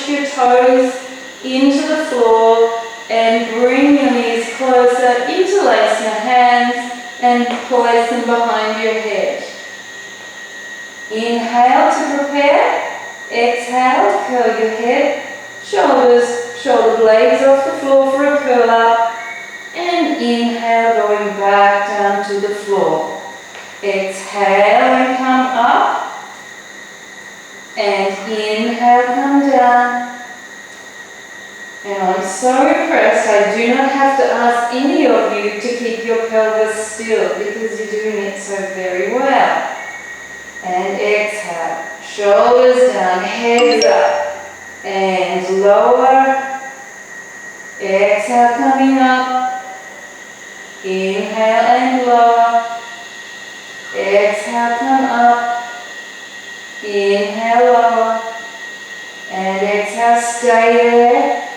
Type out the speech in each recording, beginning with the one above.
push your toes into the floor and bring your knees closer, interlace your hands and place them behind your head. Inhale to prepare. Exhale, curl your head, shoulders, shoulder blades off the floor for a curl up. And inhale, going back down to the floor. Exhale and come up. And inhale, come down. And I'm so impressed, I do not have to ask any of you to keep your pelvis still because you're doing it so very well. And exhale, shoulders down, head up, and lower. Exhale, coming up. Inhale and lower. Exhale, come up. Inhale, lower. And exhale, stay there.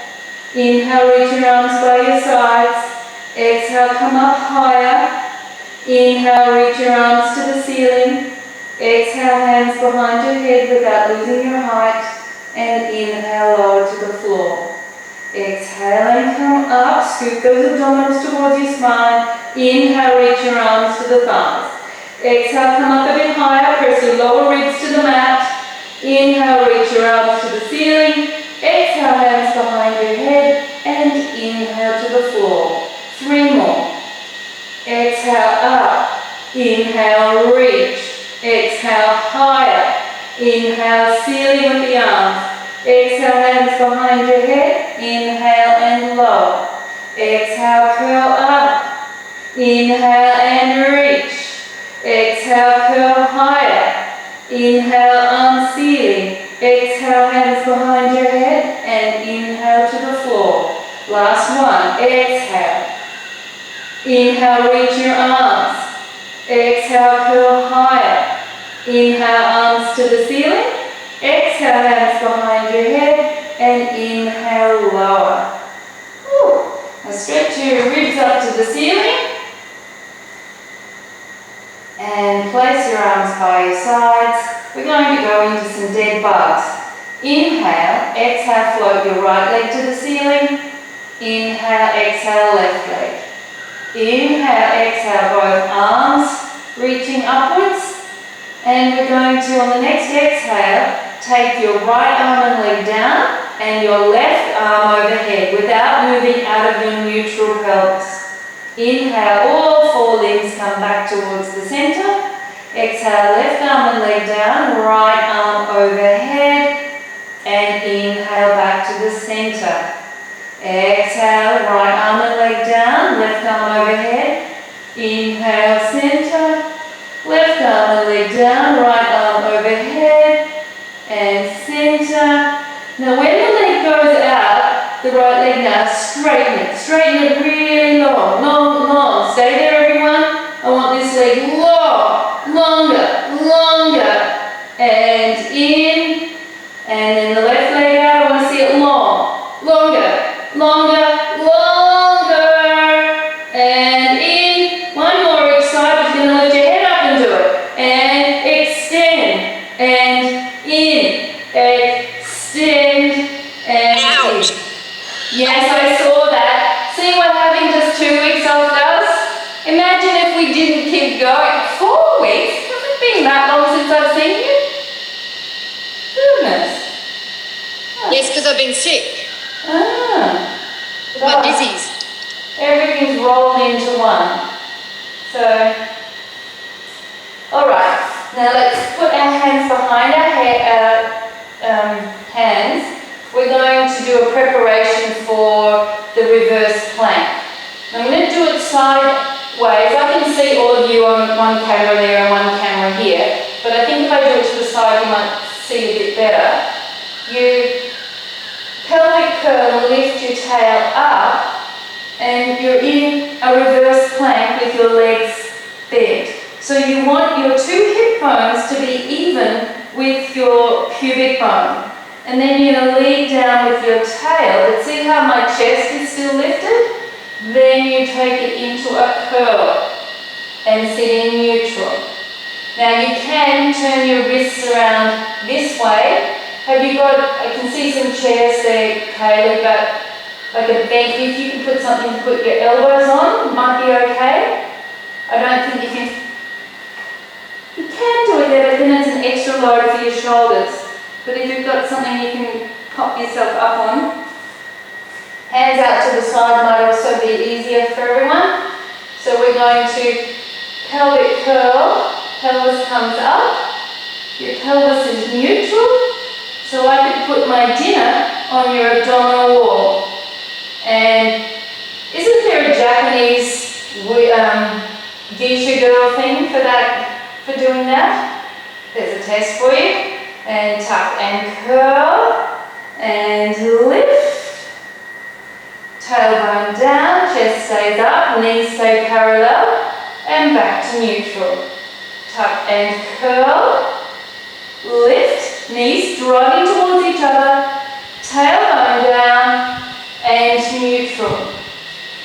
Inhale, reach your arms by your sides. Exhale, come up higher. Inhale, reach your arms to the ceiling. Exhale, hands behind your head without losing your height. And inhale, lower to the floor. Exhale and come up. Scoop those abdominals towards your spine. Inhale, reach your arms to the thighs. Exhale, come up a bit higher. Press your lower ribs to the mat. Inhale, reach your arms to the ceiling. Exhale, hands behind your head. And inhale to the floor. 3 more. Exhale, up. Inhale, reach. Exhale, higher. Inhale, ceiling with the arms. Exhale, hands behind your head. Inhale and lower. Exhale, curl up. Inhale and reach. Exhale, curl higher. Inhale, arm ceiling. Exhale, hands behind your head. And inhale to the floor. Last one. Exhale. Inhale, reach your arms. Exhale, curl higher. Inhale, arms to the ceiling. Exhale, hands behind your head. And inhale, lower. Whew. Now stretch your ribs up to the ceiling. And place your arms by your sides. We're going to go into some dead bugs. Inhale, exhale, float your right leg to the ceiling. Inhale, exhale, left leg. Inhale, exhale, both arms reaching upwards. And we're going to, on the next exhale, take your right arm and leg down and your left arm overhead without moving out of your neutral pelvis. Inhale, all 4 limbs come back towards the center. Exhale, left arm and leg down, right arm overhead. And inhale, back to the center. Exhale, right arm and leg down, left arm overhead. Inhale, center. Left arm and leg down, right arm overhead. And center. Now when the leg goes out, the right leg now, straighten it. Straighten it really long, long, long. Stay there, everyone. I want this leg long, longer, longer. And in. And then the left leg out, I want to see it long, longer, longer, longer. And in. One more each side, but you're going to lift your head up and do it. And extend. And in. Extend. And ouch. In. Yes, I saw that. See what having just 2 weeks off does? Imagine if we didn't keep going. 4 weeks? Has it been that long since I've seen you? Goodness. Yes, because I've been sick. With my disease. Everything's rolled into one. So, alright. Now let's put our hands behind our hands. We're going to do a preparation for the reverse plank. I'm going to do it sideways. I can see all of you on one camera there and one camera here, but I think if I do it to the side you might see a bit better. You pelvic curl, lift your tail up, and you're in a reverse plank with your legs bent. So you want your 2 hip bones to be even with your pubic bone. And then you're going to lead down with your tail, but see how my chest is still lifted? Then you take it into a curl and sit in neutral. Now you can turn your wrists around this way. Have you got, I can see some chairs there, Kaylee, but like a bench, if you can put something to put your elbows on, it might be okay. I don't think you can do it there, but then it's an extra load for your shoulders. But if you've got something you can pop yourself up on, hands out to the side might also be easier for everyone. So we're going to pelvic curl, pelvis comes up, your pelvis is neutral. So I could put my dinner on your abdominal wall. And isn't there a Japanese geisha girl thing for that, for doing that? There's a test for you. And tuck and curl and lift. Tailbone down, chest stays up, knees stay parallel, and back to neutral. Tuck and curl, lift, knees driving towards each other, tailbone down, and neutral.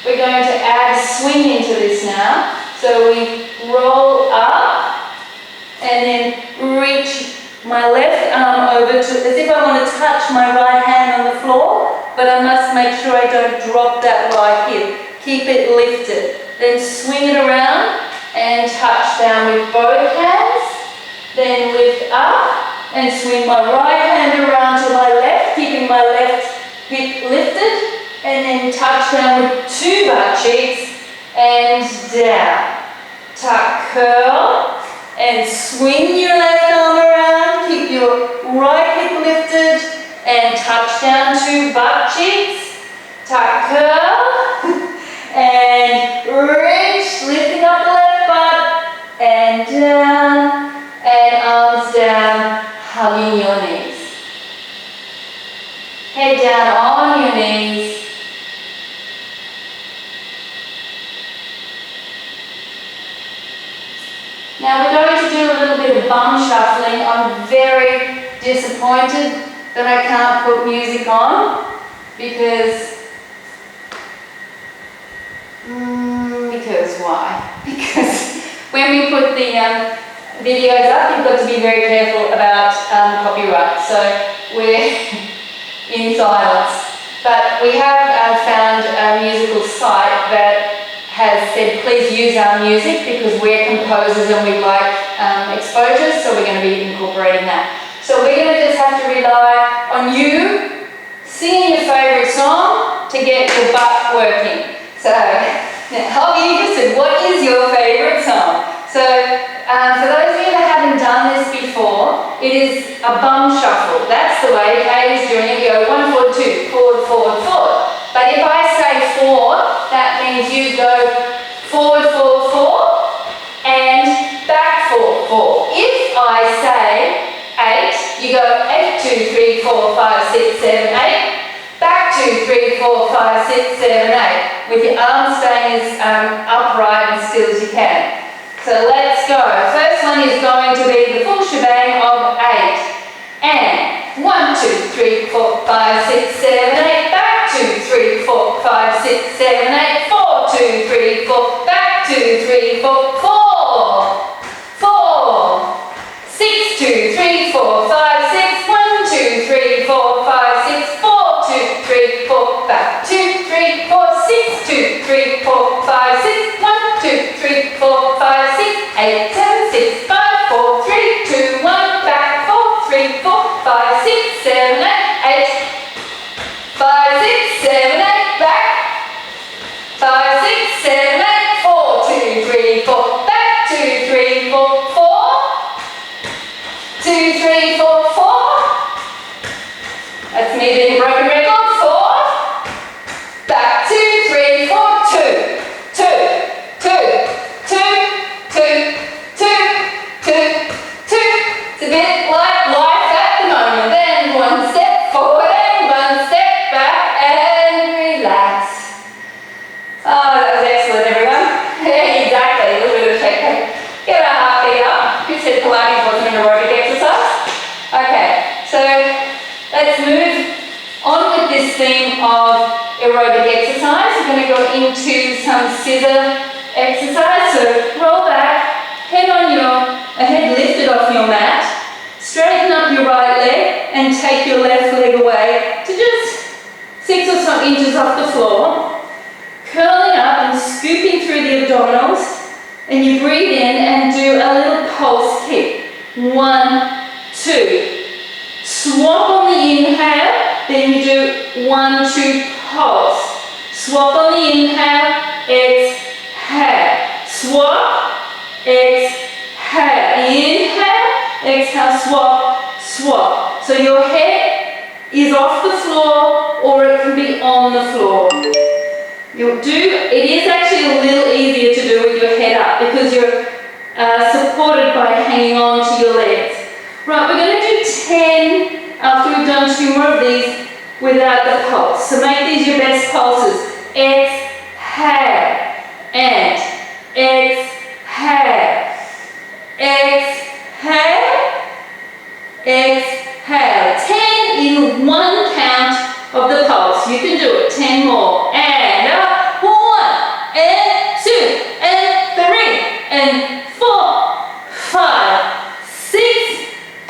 We're going to add swing into this now. So we roll up and then reach my left arm over to, as if I want to touch my right hand on the floor, but I must make sure I don't drop that right hip. Keep it lifted. Then swing it around and touch down with both hands. Then lift up and swing my right hand around to my left, keeping my left hip lifted, and then touch down with two butt cheeks and down. Tuck, curl, and swing your left arm around, keep your right hip lifted, and touch down to butt cheeks. Tuck, curl, and reach, lifting up the left butt, and down, and arms down, hugging your knees. Head down on your knees. Now we're going to do a little bit of bum shuffling. I'm very disappointed that I can't put music on because why? Because when we put the videos up, you've got to be very careful about copyright. So we're in silence. But we have found a musical site that has said please use our music because we're composers and we like exposures, so we're going to be incorporating that. So we're going to just have to rely on you singing your favourite song to get your butt working. So, how you just said, what is your favourite song? So, for those of you that haven't done this before, it is a bum shuffle. That's the way Kate is doing it. We go 1, 4, 2, forward, forward, forward. But if I say 4, that means you go forward, forward, 4, and back 4, 4. If I say 8, you go 8, 2, 3, 4, 5, 6, 7, 8. Back 2, 3, 4, 5, 6, 7, 8. With your arms staying as upright and still as you can. So let's go. First one is going to be the full shebang of 8. And 1, 2, 3, 4, 5, 6, 7, 8. Back 2, 3, 4, 5, 6, 7, 8. 4, 2, 3, 4. Back 2, 3, 4. 4. 4. 6, 2, 3, 4, 5, 6. 1, 2, 3, 4, 5, 6. 4, 2, 3, 4. Back 2, 3, 4. 6, 2, 3, 4, 5, 6. 1, 2, 3, 4, 5, 6. 8, 7, 6, 5, 4, 3, 2, 1. Back 4, 3, 4, 5, 6, 7, 8. 8. 5, 6, 7, 8. Back. 5, 6, 7, 8. 4, 2, 3, 4. Back 2, 3, 4, 4. 2, 3, 4, 4. That's me being a broken record. 4. Back 2, 3, 4. 2. 2. 2. 2. 2. 2. 2. 2. It's a bit like life at the moment. Then 1 step forward and 1 step back and relax. Oh, that was excellent, everyone. Yeah, exactly. A little bit of a shake. Get our heartbeat up. Who said Pilates wasn't an aerobic exercise? Okay, so let's move on with this theme of aerobic exercise. We're going to go into some scissor exercise. So roll back, head lifted off your mat, straighten up your right leg and take your left leg away to just 6 or so inches off the floor, curling up and scooping through the abdominals, and you breathe in and do a little pulse kick. 1, 2. Swap on the inhale, then you do 1, 2, pulse. Swap on the inhale, exhale. Swap, exhale. Inhale, exhale, swap, swap. So your head is off the floor or it can be on the floor. It is actually a little easier to do with your head up because you're supported by hanging on to your legs. Right, we're going to do 10 after we've done 2 more of these without the pulse. So make these your best pulses. Exhale and exhale. Exhale, exhale. 10 in 1 count of the pulse. You can do it. 10 more. And up. 1 and 2 and 3 and 4, 5, 6,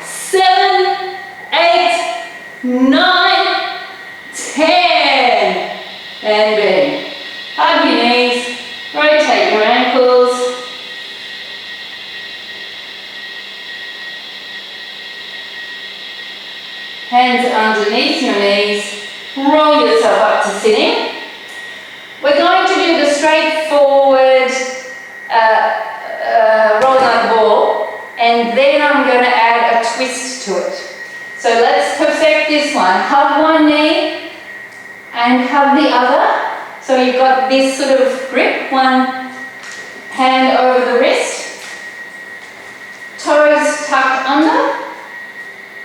7, 8, 9, 10. And bend. Hug your knees. Rotate your ankles. Hands underneath your knees. Roll yourself up to sitting. We're going to do the straightforward rolling like a ball, and then I'm going to add a twist to it. So let's perfect this one. Hug one knee and hug the other. So you've got this sort of grip, one hand over the wrist, toes tucked under,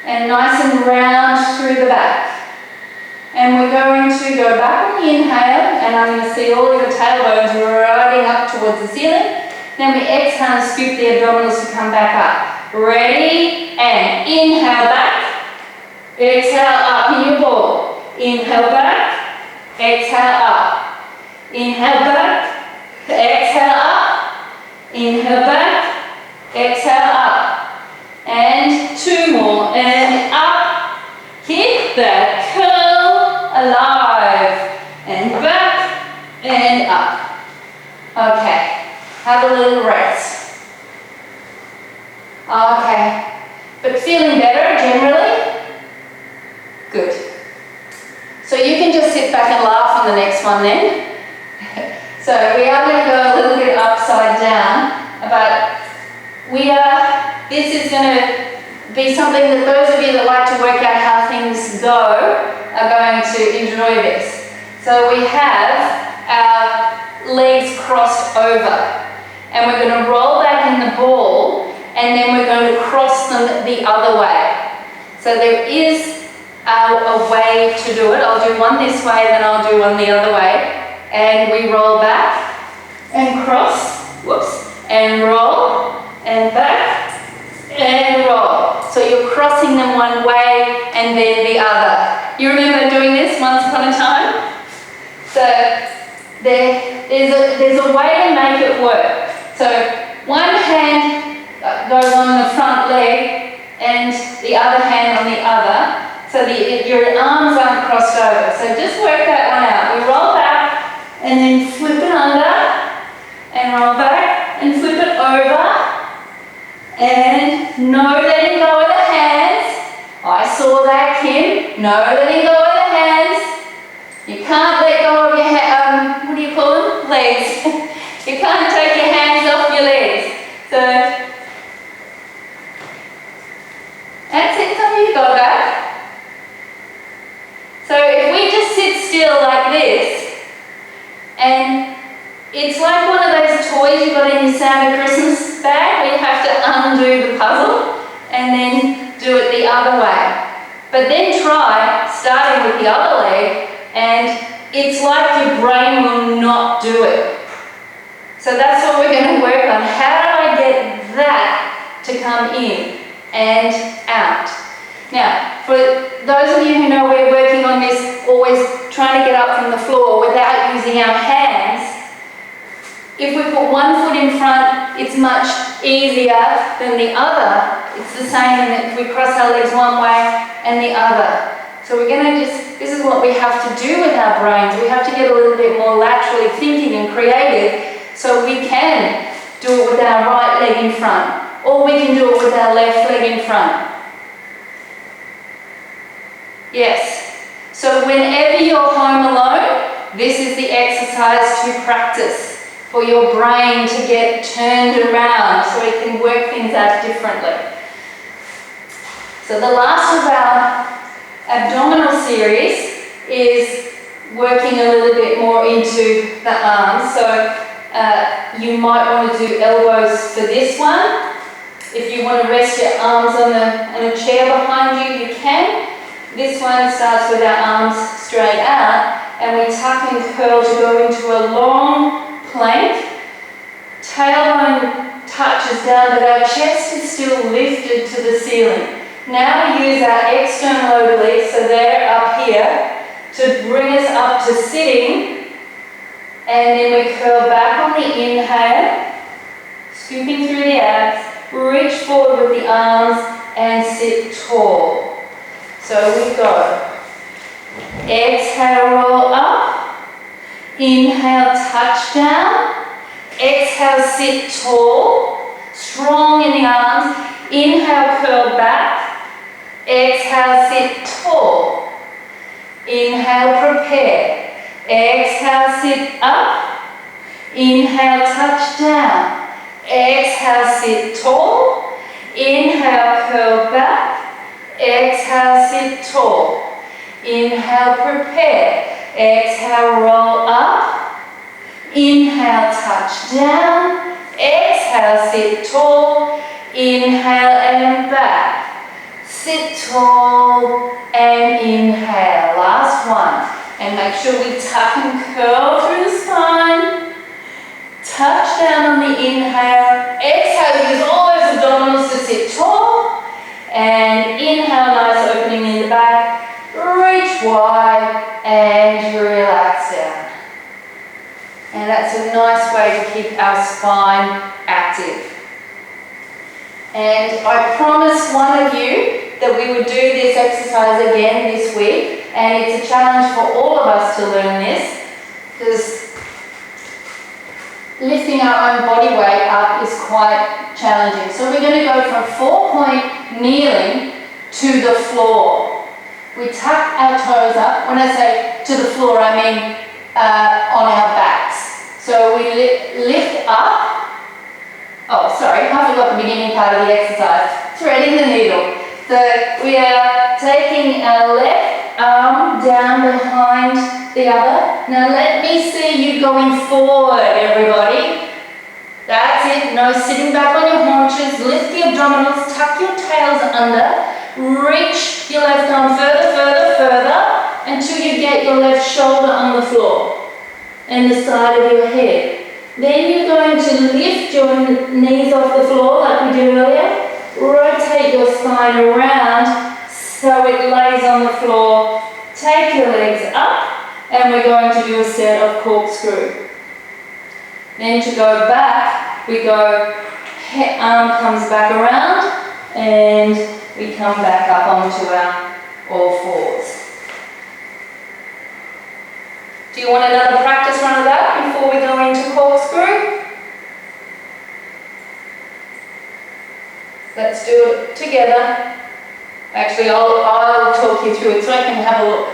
and nice and round through the back. And we're going to go back on the inhale, and I'm going to see all of your tailbones riding up towards the ceiling. Then we exhale and scoop the abdominals to come back up. Ready? And inhale back. Exhale up in your ball. Inhale back. Exhale up. Inhale back. Exhale up. Inhale back. Exhale up. And 2 more. And up. Keep that curl alive. And back. And up. Okay. Have a little rest. Okay. But feeling better generally? Good. So you can just sit back and laugh on the next one then. So we are going to go a little bit upside down, but this is going to be something that those of you that like to work out how things go are going to enjoy this. So we have our legs crossed over, and we're going to roll back in the ball, and then we're going to cross them the other way. So there is a way to do it. I'll do one this way, then I'll do one the other way. And we roll back and cross, whoops, and roll, and back, and roll. So you're crossing them one way and then the other. You remember doing this once upon a time? So there's a way to make it work. So one hand goes on the front leg and the other hand on the other. So your arms aren't crossed over. So just work that one out. We roll back and then flip it under and roll back and flip it over. And no letting go of the hands. I saw that, Kim. No letting go of the hands. You can't let go of your what do you call them? Legs. You can't take your hands off your legs. So that's it. Some of you got that. So if we just sit still like this, and it's like one of those toys you got in your Santa Christmas bag where you have to undo the puzzle and then do it the other way. But then try starting with the other leg, and it's like your brain will not do it. So that's what we're going to work on. How do I get that to come in and out? Now, for those of you who know we're working on this, always trying to get up from the floor without using our hands, if we put one foot in front, it's much easier than the other. It's the same if we cross our legs one way and the other. So we're going to this is what we have to do with our brains. We have to get a little bit more laterally thinking and creative so we can do it with our right leg in front, or we can do it with our left leg in front. Yes. So whenever you're home alone, this is the exercise to practice for your brain to get turned around so it can work things out differently. So the last of our abdominal series is working a little bit more into the arms. So you might want to do elbows for this one. If you want to rest your arms on a chair behind you, you can. This one starts with our arms straight out, and we tuck and curl to go into a long plank. Tailbone touches down, but our chest is still lifted to the ceiling. Now we use our external obliques, so they're up here, to bring us up to sitting, and then we curl back on the inhale, scooping through the abs, reach forward with the arms, and sit tall. So we go. Exhale, roll up. Inhale, touch down. Exhale, sit tall. Strong in the arms. Inhale, curl back. Exhale, sit tall. Inhale, prepare. Exhale, sit up. Inhale, touch down. Exhale, sit tall. Inhale, curl back. Exhale, sit tall. Inhale, prepare. Exhale, roll up. Inhale, touch down. Exhale, sit tall. Inhale and back. Sit tall and inhale. Last one. And make sure we tuck and curl through the spine. Touch down on the inhale. Exhale, use all those abdominals to sit tall. And inhale, nice opening in the back. Reach wide and relax down. And that's a nice way to keep our spine active. And I promised one of you that we would do this exercise again this week. And it's a challenge for all of us to learn this, because lifting our own body weight up is quite challenging. So we're going to go from 4-point kneeling to the floor. We tuck our toes up. When I say to the floor, I mean on our backs. So we lift up. Oh, sorry, I forgot the beginning part of the exercise. Threading the needle. So we are taking our left arm down behind the other. Now let me see you going forward, everybody. That's it. No sitting back on your haunches. Lift the abdominals. Tuck your tails under. Reach your left arm further, further, further until you get your left shoulder on the floor and the side of your head. Then you're going to lift your knees off the floor like we did earlier. Rotate your spine around so it lays on the floor. Take your legs up, and we're going to do a set of corkscrew. Then to go back, we go, arm comes back around, and we come back up onto our all fours. Do you want another practice run of that before we go into corkscrew? Let's do it together. Actually, I'll talk you through it so I can have a look.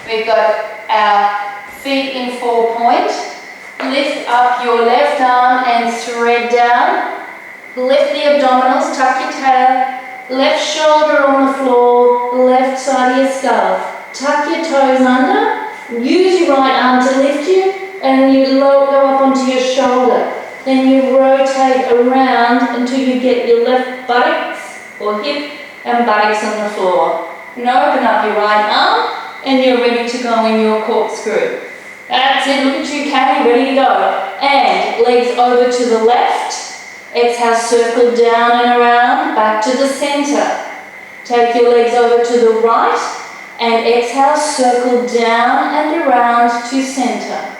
We've got our feet in 4-point. Lift up your left arm and thread down. Lift the abdominals, tuck your tail. Left shoulder on the floor, left side of your skull. Tuck your toes under. Use your right arm to lift you, and you go up onto your shoulder. Then you rotate around until you get your left buttocks or hip and buttocks on the floor. And open up your right arm, and you're ready to go in your corkscrew. That's it. Look at you, Kathy, ready to go. And legs over to the left. Exhale, circle down and around, back to the center. Take your legs over to the right, and exhale, circle down and around to center.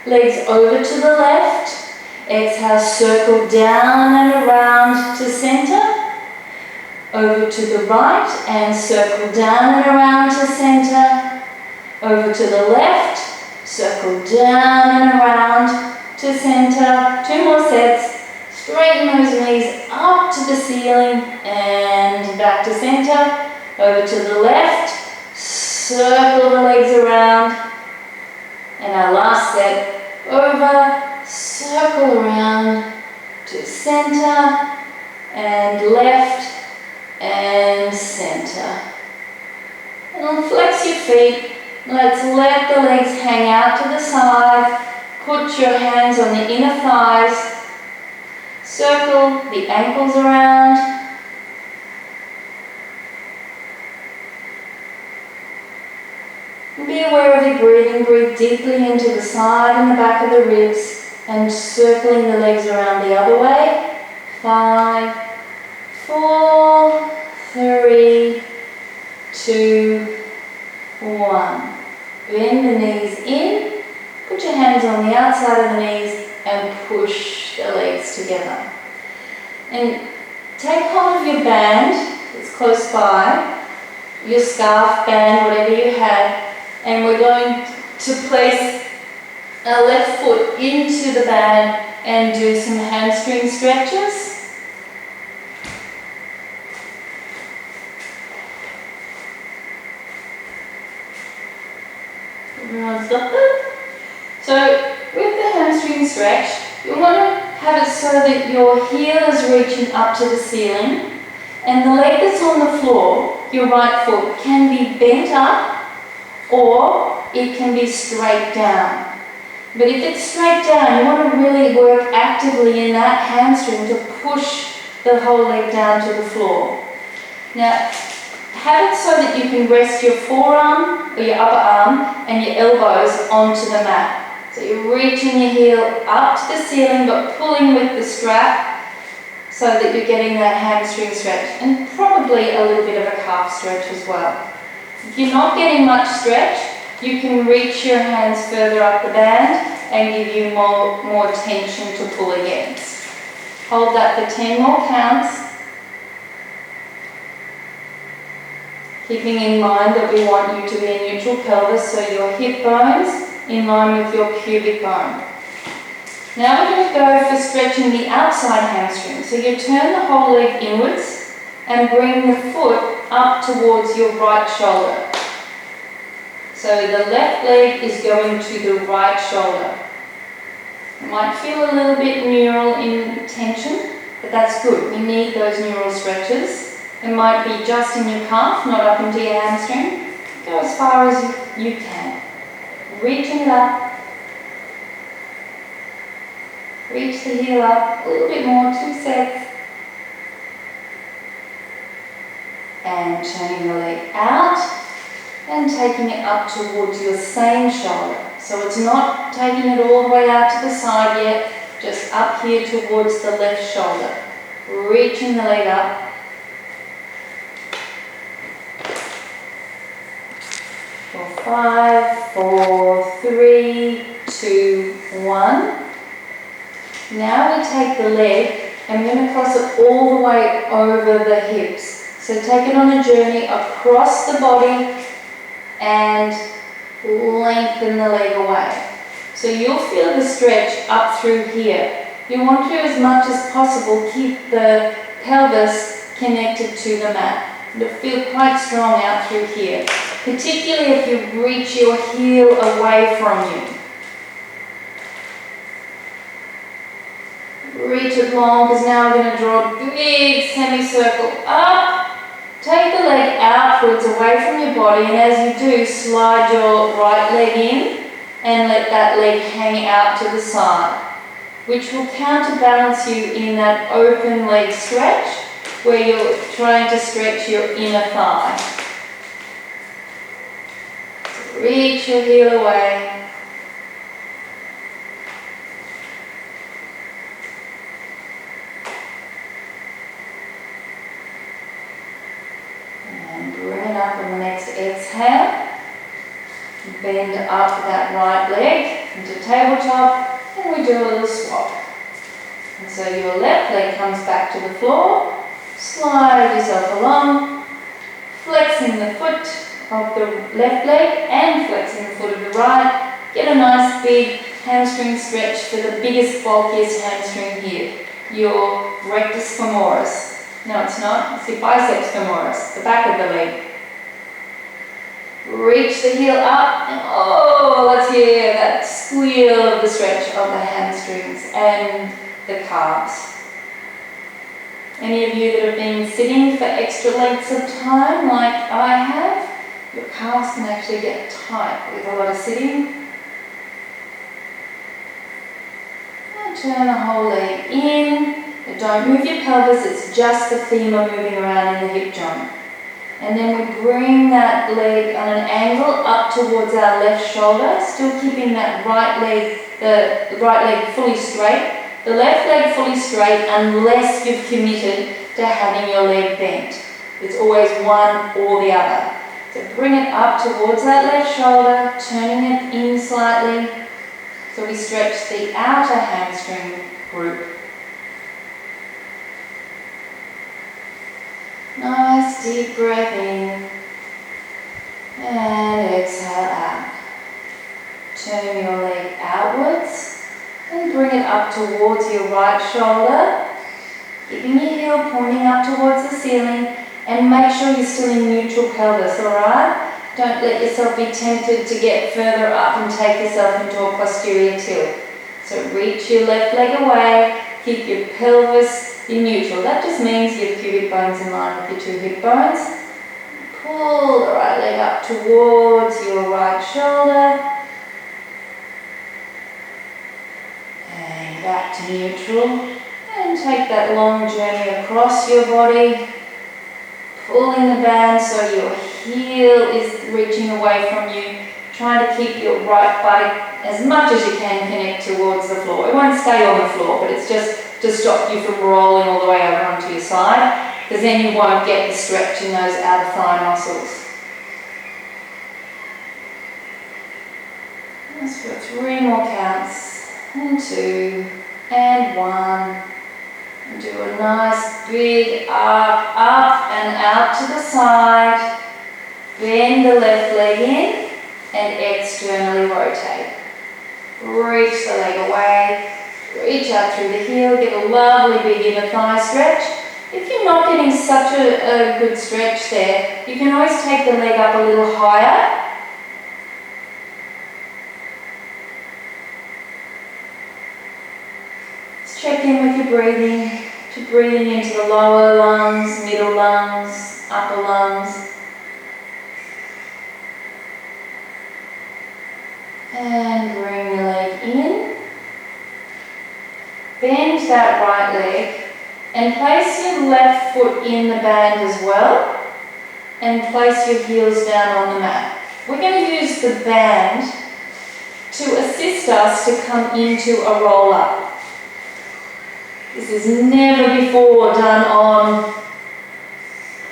Legs over to the left. Exhale, circle down and around to center. Over to the right and circle down and around to center. Over to the left, circle down and around to center. 2 more sets. Straighten those knees up to the ceiling and back to center. Over to the left, circle the legs around. And our last set, over, circle around to center and left and center. And then flex your feet. Let's let the legs hang out to the side. Put your hands on the inner thighs. Circle the ankles around. Be aware of your breathing. Breathe deeply into the side and the back of the ribs and circling the legs around the other way. 5, 4, 3, 2, 1. Bend the knees in. Put your hands on the outside of the knees and push the legs together. And take hold of your band that's close by, your scarf, band, whatever you had, and we're going to place our left foot into the band and do some hamstring stretches. Everyone's got that? So with the hamstring stretch, you want to have it so that your heel is reaching up to the ceiling and the leg that's on the floor, your right foot, can be bent up or it can be straight down. But if it's straight down, you want to really work actively in that hamstring to push the whole leg down to the floor. Now, have it so that you can rest your forearm or your upper arm and your elbows onto the mat. So you're reaching your heel up to the ceiling but pulling with the strap so that you're getting that hamstring stretch and probably a little bit of a calf stretch as well. If you're not getting much stretch, you can reach your hands further up the band and give you more tension to pull against. Hold that for 10 more counts. Keeping in mind that we want you to be a neutral pelvis, so your hip bones in line with your pubic bone. Now we're going to go for stretching the outside hamstring. So you turn the whole leg inwards and bring the foot up towards your right shoulder. So the left leg is going to the right shoulder. You might feel a little bit neural in tension, but that's good. We need those neural stretches. It might be just in your calf, not up into your hamstring. Go as far as you can. Reaching it up. Reach the heel up a little bit more, 2 sets. And turning the leg out and taking it up towards your same shoulder. So it's not taking it all the way out to the side yet, just up here towards the left shoulder. Reaching the leg up. For 5, 4, 3, 2, 1. Now we take the leg and we're going to cross it all the way over the hips. So take it on a journey across the body and lengthen the leg away. So you'll feel the stretch up through here. You want to, as much as possible, keep the pelvis connected to the mat. It'll feel quite strong out through here, particularly if you reach your heel away from you. Reach it long, because now we're going to draw a big semicircle up. Take the leg outwards away from your body, and as you do, slide your right leg in and let that leg hang out to the side, which will counterbalance you in that open leg stretch where you're trying to stretch your inner thigh. So reach your heel away. Up on the next exhale, bend up that right leg into tabletop, and we do a little swap. And so your left leg comes back to the floor, slide yourself along, flexing the foot of the left leg and flexing the foot of the right. Get a nice big hamstring stretch for the biggest, bulkiest hamstring here, your rectus femoris. No, it's not, it's your biceps femoris, the back of the leg. Reach the heel up and let's hear that squeal of the stretch of the hamstrings and the calves. Any of you that have been sitting for extra lengths of time like I have, your calves can actually get tight with a lot of sitting. And turn the whole leg in. Don't move your pelvis, it's just the femur moving around in the hip joint. And then we bring that leg on an angle up towards our left shoulder, still keeping that right leg, the right leg fully straight. The left leg fully straight unless you've committed to having your leg bent. It's always one or the other. So bring it up towards that left shoulder, turning it in slightly. So we stretch the outer hamstring group. Nice deep breath in and exhale out. Turn your leg outwards and bring it up towards your right shoulder, keeping your heel pointing up towards the ceiling, and make sure you're still in neutral pelvis, alright? Don't let yourself be tempted to get further up and take yourself into a posterior tilt. So reach your left leg away, keep your pelvis in neutral. That just means your pubic bone's in line with your two hip bones. Pull the right leg up towards your right shoulder. And back to neutral. And take that long journey across your body. Pulling the band so your heel is reaching away from you. Trying to keep your right buttock as much as you can connect towards the floor. It won't stay on the floor, but it's just to stop you from rolling all the way over onto your side, because then you won't get the stretch in those outer thigh muscles. Let's do 3 more counts, and 2, and 1. And do a nice big arc up and out to the side. Bend the left leg in and externally rotate. Reach the leg away. Reach out through the heel, get a lovely big inner thigh stretch. If you're not getting such a good stretch there, you can always take the leg up a little higher. Let's check in with your breathing. You're breathing into the lower lungs, middle lungs, upper lungs. And bring the leg in. Bend that right leg and place your left foot in the band as well, and place your heels down on the mat. We're going to use the band to assist us to come into a roll up. This is never before done on,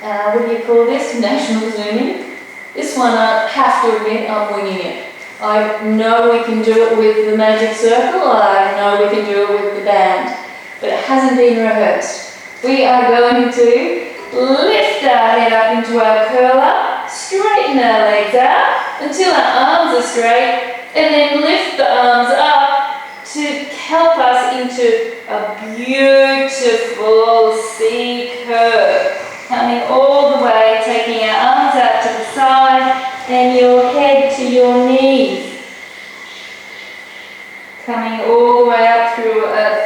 what do you call this? National Zooming. This one I have to admit I'm winging it. I know we can do it with the magic circle, I know we can do it with the band, but it hasn't been rehearsed. We are going to lift our head up into our curler, straighten our legs out until our arms are straight, and then lift the arms up to help us into a beautiful C curve. Coming all the way, taking our arms out to the side, and your head to your knees. Coming all the way up through a